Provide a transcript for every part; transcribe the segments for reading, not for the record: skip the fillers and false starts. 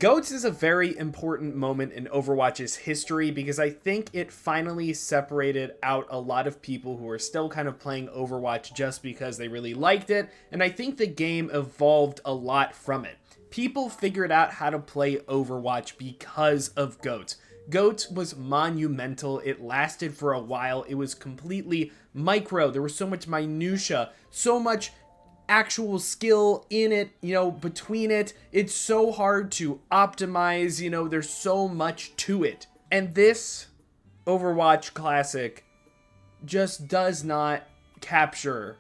GOATS is a very important moment in Overwatch's history because I think it finally separated out a lot of people who are still kind of playing Overwatch just because they really liked it, and I think the game evolved a lot from it. People figured out how to play Overwatch because of GOATS. GOATS was monumental. It lasted for a while. It was completely micro. There was so much minutia, so much actual skill in it, between it. It's so hard to optimize, there's so much to it. And this Overwatch Classic just does not capture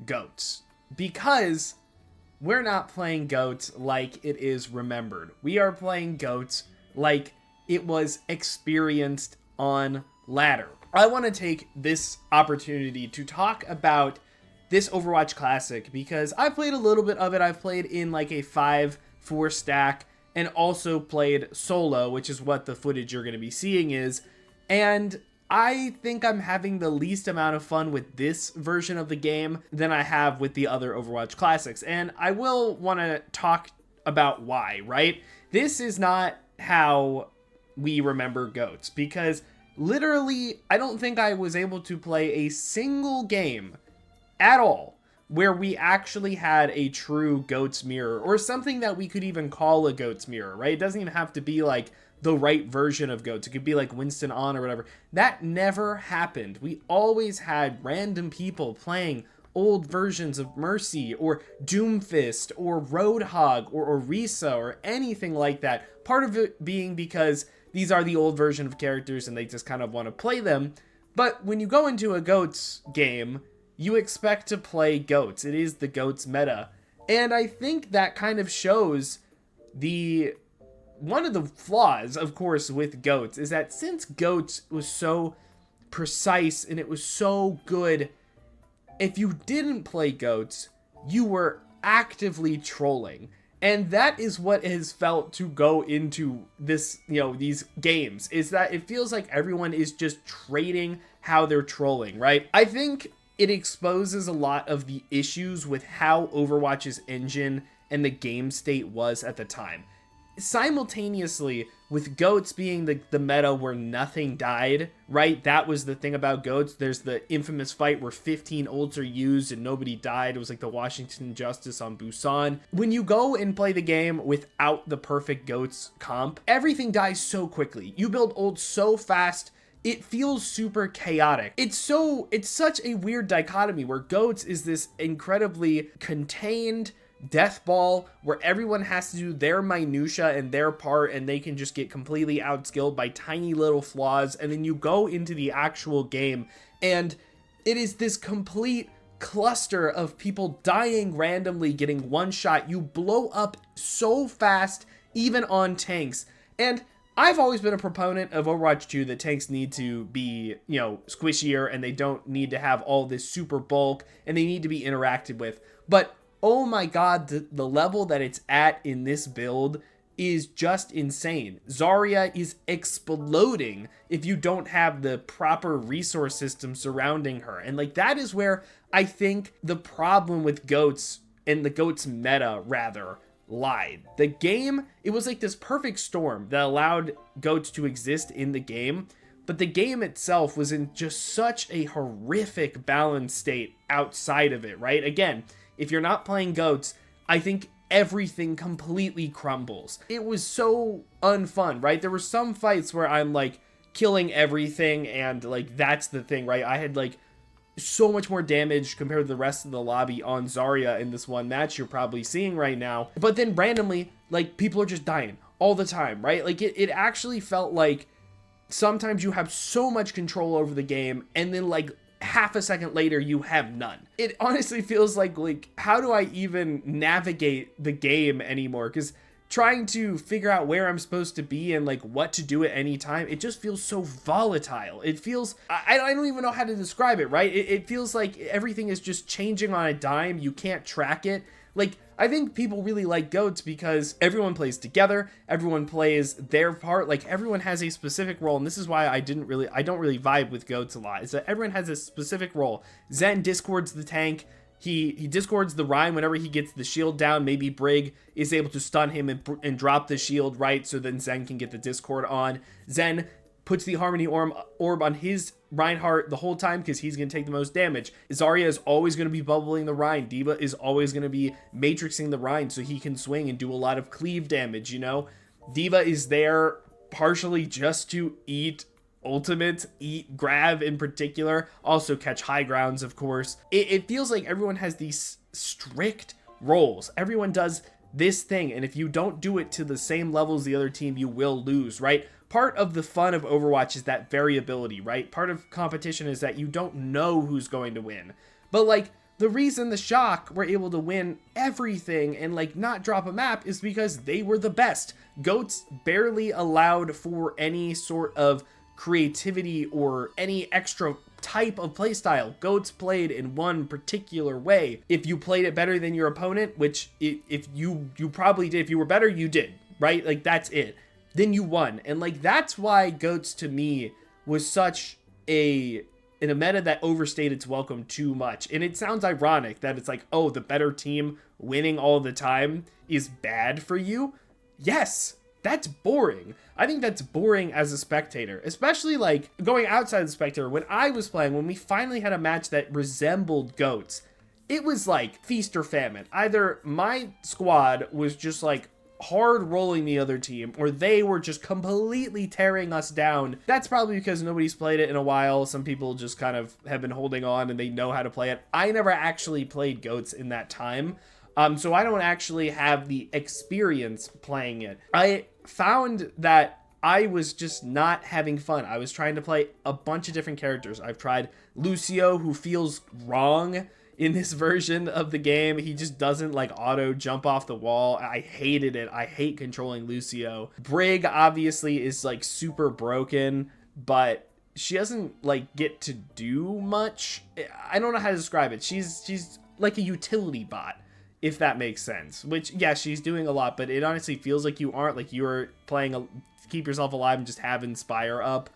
GOATS because we're not playing GOATS like it is remembered. We are playing GOATS like it was experienced on ladder. I want to take this opportunity to talk about this Overwatch Classic because I played a little bit of it. I've played in like a 5-4 stack and also played solo, which is what the footage you're going to be seeing is. And I think I'm having the least amount of fun with this version of the game than I have with the other Overwatch Classics. And I will want to talk about why, right? This is not how we remember GOATS because literally I don't think I was able to play a single game at all where we actually had a true GOATS mirror or something that we could even call a GOATS mirror, right? It doesn't even have to be like the right version of GOATS. It could be like Winston On or whatever. That never happened. We always had random people playing old versions of Mercy or Doomfist or Roadhog or Orisa or anything like that. Part of it being because these are the old version of characters and they just kind of want to play them. But when you go into a GOATS game, you expect to play GOATS. It is the GOATS meta. And I think that kind of shows one of the flaws, of course, with GOATS is that since GOATS was so precise and it was so good, if you didn't play GOATS, you were actively trolling. And that is what has felt to go into this, these games, is that it feels like everyone is just trading how they're trolling, right? I think it exposes a lot of the issues with how Overwatch's engine and the game state was at the time. Simultaneously, with GOATS being the meta where nothing died, right? That was the thing about GOATS. There's the infamous fight where 15 ults are used and nobody died. It was like the Washington Justice on Busan. When you go and play the game without the perfect GOATS comp, everything dies so quickly. You build ults so fast, it feels super chaotic. It's such a weird dichotomy where GOATS is this incredibly contained death ball where everyone has to do their minutia and their part and they can just get completely outskilled by tiny little flaws, and then you go into the actual game and it is this complete cluster of people dying randomly, getting one shot. You blow up so fast, even on tanks. And I've always been a proponent of Overwatch 2 that tanks need to be, squishier and they don't need to have all this super bulk and they need to be interacted with. But oh my god, the level that it's at in this build is just insane. Zarya is exploding if you don't have the proper resource system surrounding her. And that is where I think the problem with GOATS and the GOATS meta rather lied. The game, it was like this perfect storm that allowed GOATS to exist in the game, but the game itself was in just such a horrific balance state outside of it, right? Again, if you're not playing GOATS, I think everything completely crumbles. It was so unfun, right? There were some fights where I'm killing everything and that's the thing, right? I had so much more damage compared to the rest of the lobby on Zarya in this one match you're probably seeing right now. But then randomly, people are just dying all the time, right? It actually felt like sometimes you have so much control over the game and then half a second later you have none. It honestly feels like how do I even navigate the game anymore? Because trying to figure out where I'm supposed to be and what to do at any time, it just feels so volatile. It feels, I don't even know how to describe it, right? It feels like everything is just changing on a dime. You can't track it. I think people really like GOATS because everyone plays together, everyone plays their part, everyone has a specific role, and this is why I don't really vibe with GOATS a lot, is that everyone has a specific role. Zen Discord's the tank, He discords the Rhine whenever he gets the shield down. Maybe Brig is able to stun him and drop the shield, right? So then Zen can get the discord on. Zen puts the Harmony orb on his Reinhardt the whole time because he's going to take the most damage. Zarya is always going to be bubbling the Rhine. D.Va is always going to be matrixing the Rhine so he can swing and do a lot of cleave damage, you know? D.Va is there partially just to eat ultimate, eat grab in particular, also catch high grounds, of course. It feels like everyone has these strict roles. Everyone does this thing, and if you don't do it to the same level as the other team, you will lose, right? Part of the fun of Overwatch is that variability, right? Part of competition is that you don't know who's going to win. But like, the reason the Shock were able to win everything and like not drop a map is because they were the best. Goats barely allowed for any sort of creativity or any extra type of playstyle. Goats played in one particular way. If you played it better than your opponent, which if you probably did, if you were better, you did, right? Like that's it. Then you won. And like that's why Goats to me was such in a meta that overstayed its welcome too much. And it sounds ironic that it's like, oh, the better team winning all the time is bad for you. Yes, that's boring. I think that's boring as a spectator, especially like going outside the spectator. When I was playing, when we finally had a match that resembled Goats, it was like feast or famine. Either my squad was just like hard rolling the other team, or they were just completely tearing us down. That's probably because nobody's played it in a while. Some people just kind of have been holding on and they know how to play it. I never actually played Goats in that time. So I don't actually have the experience playing it. I found that I was just not having fun. I was trying to play a bunch of different characters. I've tried Lucio, who feels wrong in this version of the game. He just doesn't like auto jump off the wall. I hated it. I hate controlling Lucio. Brig obviously is like super broken, but she doesn't like get to do much. I don't know how to describe it. She's like a utility bot, if that makes sense. Which, yeah, she's doing a lot, but it honestly feels like you aren't. Like you're playing keep yourself alive and just have Inspire up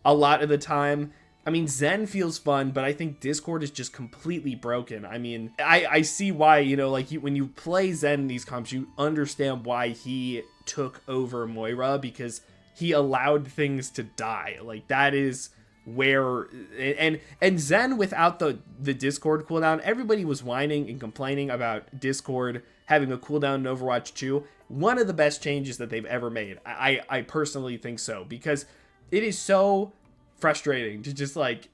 a lot of the time. I mean, Zen feels fun, but I think Discord is just completely broken. I mean, I see why, you know, like when you play Zen in these comps, you understand why he took over Moira, because he allowed things to die. Like that is where, and Zen without the Discord cooldown, everybody was whining and complaining about Discord having a cooldown in Overwatch 2. One of the best changes that they've ever made. I personally think so, because it is so frustrating to just like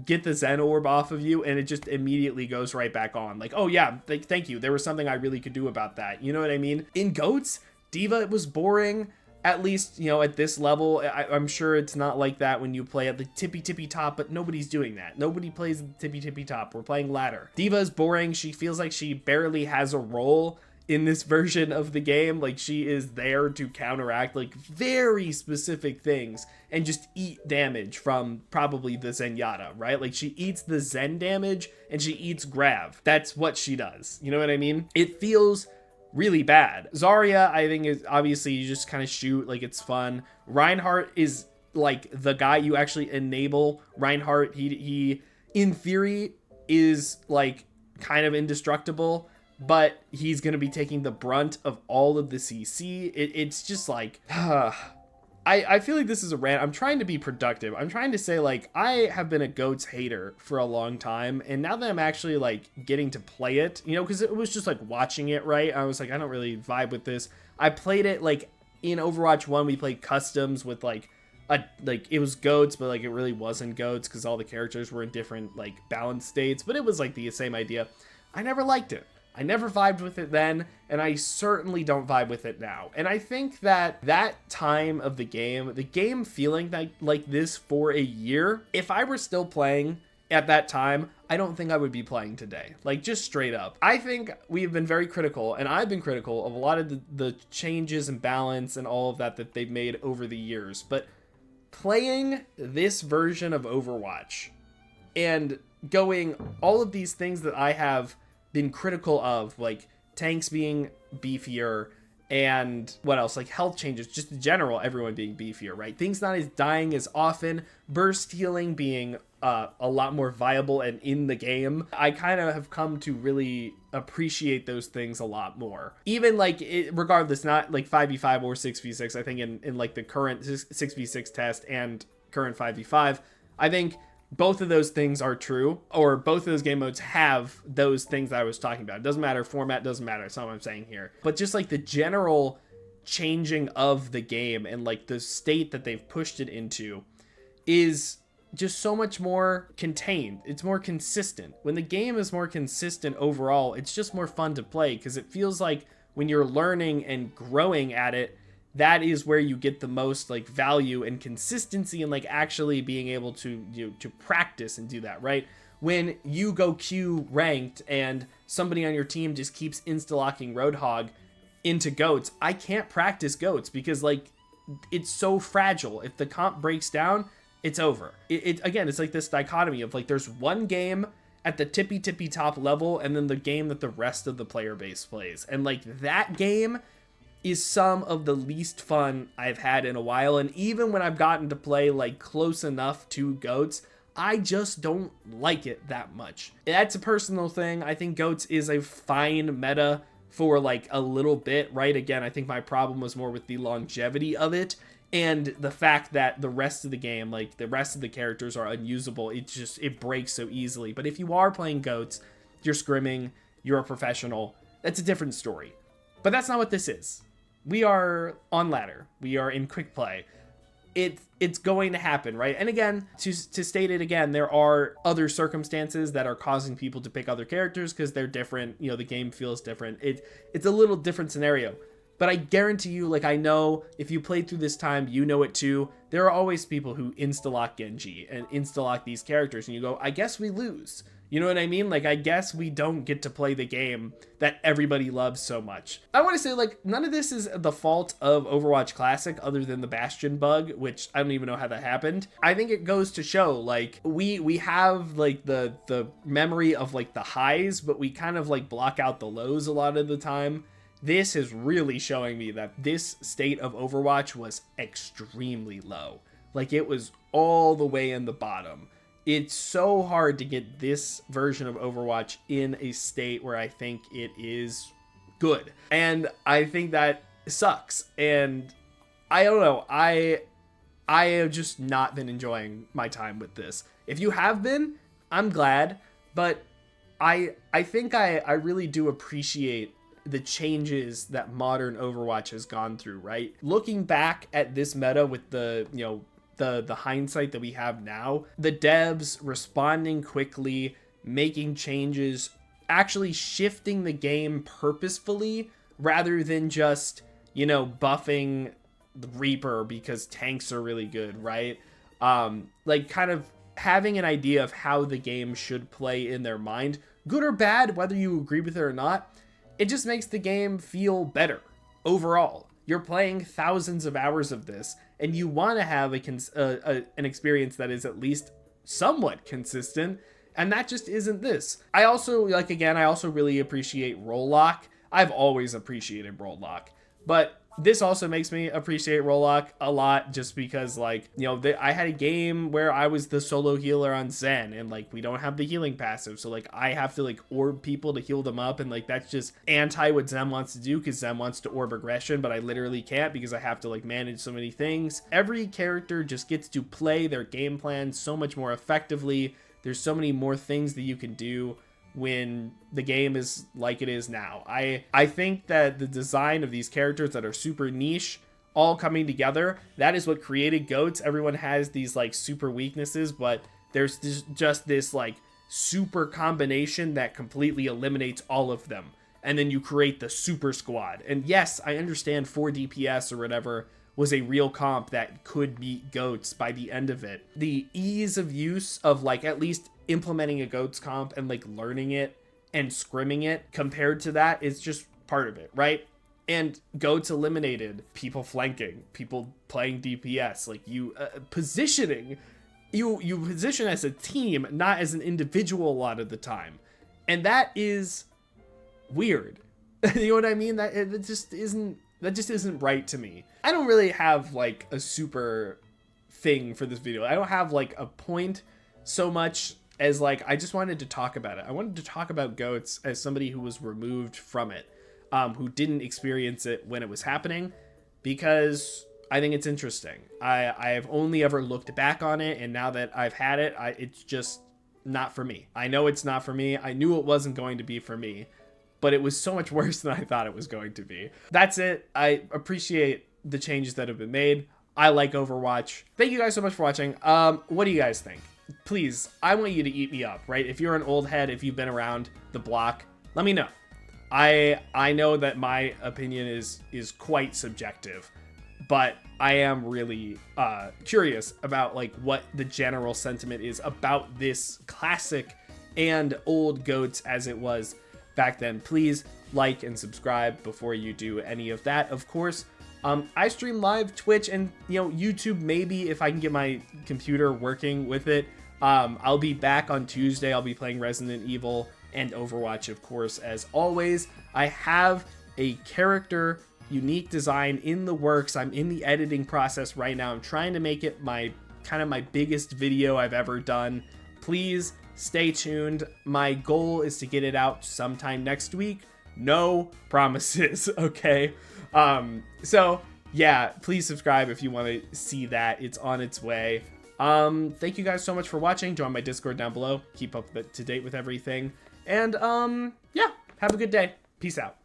get the Zen orb off of you and it just immediately goes right back on. Like, oh yeah, like, thank you. There was something I really could do about that. You know what I mean? In Goats, D.Va, it was boring. At least, you know, at this level. I'm sure it's not like that when you play at the tippy top, but nobody's doing that. Nobody plays at the tippy top. We're playing ladder. D.Va is boring. She feels like she barely has a role in this version of the game. Like she is there to counteract like very specific things and just eat damage from probably the Zenyatta, right? Like she eats the Zen damage and she eats Grav. That's what she does. You know what I mean? It feels really bad. Zarya, I think, is obviously you just kind of shoot, like it's fun. Reinhardt is like the guy you actually enable. Reinhardt, he in theory is like kind of indestructible, but he's going to be taking the brunt of all of the CC. It's just like, I feel like this is a rant. I'm trying to be productive. I'm trying to say, like, I have been a Goats hater for a long time, and now that I'm actually, like, getting to play it, you know, because it was just, like, watching it, right? I was like, I don't really vibe with this. I played it, like, in Overwatch 1, we played customs with, like, it was Goats, but, like, it really wasn't Goats, because all the characters were in different, like, balance states, but it was, like, the same idea. I never liked it. I never vibed with it then, and I certainly don't vibe with it now. And I think that time of the game feeling like this for a year, if I were still playing at that time, I don't think I would be playing today. Like, just straight up. I think we've been very critical, and I've been critical of a lot of the changes and balance and all of that they've made over the years. But playing this version of Overwatch and going all of these things that I have been critical of, like tanks being beefier and what else, like health changes, just in general, everyone being beefier, right? Things not as dying as often, burst healing being a lot more viable and in the game, I kind of have come to really appreciate those things a lot more. Even like regardless, not like 5v5 or 6v6. I think in like the current 6v6 test and current 5v5, I think both of those things are true, or both of those game modes have those things that I was talking about. It doesn't matter, format doesn't matter. That's not what I'm saying here. But just like the general changing of the game and like the state that they've pushed it into is just so much more contained. It's more consistent. When the game is more consistent overall, it's just more fun to play because it feels like when you're learning and growing at it, that is where you get the most like value and consistency and like actually being able to to practice and do that, right? When you go Q ranked and somebody on your team just keeps insta-locking Roadhog into goats, I can't practice goats because like it's so fragile. If the comp breaks down, it's over. Again, it's like this dichotomy of like there's one game at the tippy top level and then the game that the rest of the player base plays. And like that game is some of the least fun I've had in a while. And even when I've gotten to play like close enough to goats, I just don't like it that much. That's a personal thing. I think goats is a fine meta for like a little bit, right? Again, I think my problem was more with the longevity of it and the fact that the rest of the game, like the rest of the characters are unusable. It breaks so easily. But if you are playing goats, you're scrimming, you're a professional, that's a different story. But that's not what this is. We are on ladder. We are in quick play. It's going to happen, right? And again, to state it again, there are other circumstances that are causing people to pick other characters because they're different. You know, the game feels different. It's a little different scenario. But I guarantee you, like I know if you played through this time, you know it too. There are always people who insta-lock Genji and insta-lock these characters and you go, I guess we lose. You know what I mean? Like, I guess we don't get to play the game that everybody loves so much. I want to say, like, none of this is the fault of Overwatch Classic other than the Bastion bug, which I don't even know how that happened. I think it goes to show, like, we have, like, the memory of, like, the highs, but we kind of, like, block out the lows a lot of the time. This is really showing me that this state of Overwatch was extremely low. Like, it was all the way in the bottom. It's so hard to get this version of Overwatch in a state where I think it is good. And I think that sucks. And I don't know. I have just not been enjoying my time with this. If you have been, I'm glad. But I think I really do appreciate the changes that modern Overwatch has gone through, right? Looking back at this meta with the, you know, the hindsight that we have now, the devs responding quickly, making changes, actually shifting the game purposefully rather than just, you know, buffing the Reaper because tanks are really good, right? Like kind of having an idea of how the game should play in their mind, good or bad, whether you agree with it or not, it just makes the game feel better overall. You're playing thousands of hours of this, and you want to have an experience that is at least somewhat consistent, and that just isn't this. I also, like, again, I also really appreciate roll lock. I've always appreciated roll lock, but this also makes me appreciate roll lock a lot just because, like, you know, I had a game where I was the solo healer on Zen and, like, we don't have the healing passive. So, like, I have to, like, orb people to heal them up. And, like, that's just anti what Zen wants to do because Zen wants to orb aggression, but I literally can't because I have to, like, manage so many things. Every character just gets to play their game plan so much more effectively. There's so many more things that you can do when the game is like it is now. I think that the design of these characters that are super niche all coming together, that is what created GOATs. Everyone has these like super weaknesses, but there's just this like super combination that completely eliminates all of them. And then you create the super squad. And yes, I understand 4 DPS or whatever was a real comp that could beat GOATs by the end of it. The ease of use of like at least implementing a GOATs comp and like learning it and scrimming it compared to that is just part of it, right? And GOATs eliminated people flanking, people playing DPS, like you positioning, you position as a team, not as an individual a lot of the time. And that is weird. You know what I mean? That just isn't right to me. I don't really have like a super thing for this video. I don't have like a point so much as like I just wanted to talk about it. I wanted to talk about goats as somebody who was removed from it, who didn't experience it when it was happening, because I think it's interesting. I have only ever looked back on it, and now that I've had it, it's just not for me. I know it's not for me. I knew it wasn't going to be for me, but it was so much worse than I thought it was going to be. That's it. I appreciate the changes that have been made. I like Overwatch. Thank you guys so much for watching. What do you guys think? Please, I want you to eat me up, right? If you're an old head, if you've been around the block, let me know. I know that my opinion is quite subjective, but I am really curious about like what the general sentiment is about this classic and old GOATs as it was back then. Please like and subscribe before you do any of that. Of course, I stream live Twitch and YouTube, maybe if I can get my computer working with it. I'll be back on Tuesday. I'll be playing Resident Evil and Overwatch, of course, as always. I have a character unique design in the works. I'm in the editing process right now. I'm trying to make it my biggest video I've ever done. Please stay tuned. My goal is to get it out sometime next week. No promises, okay? So yeah, please subscribe if you want to see that. It's on its way. Thank you guys so much for watching. Join my Discord down below. Keep up to date with everything. And yeah, have a good day. Peace out.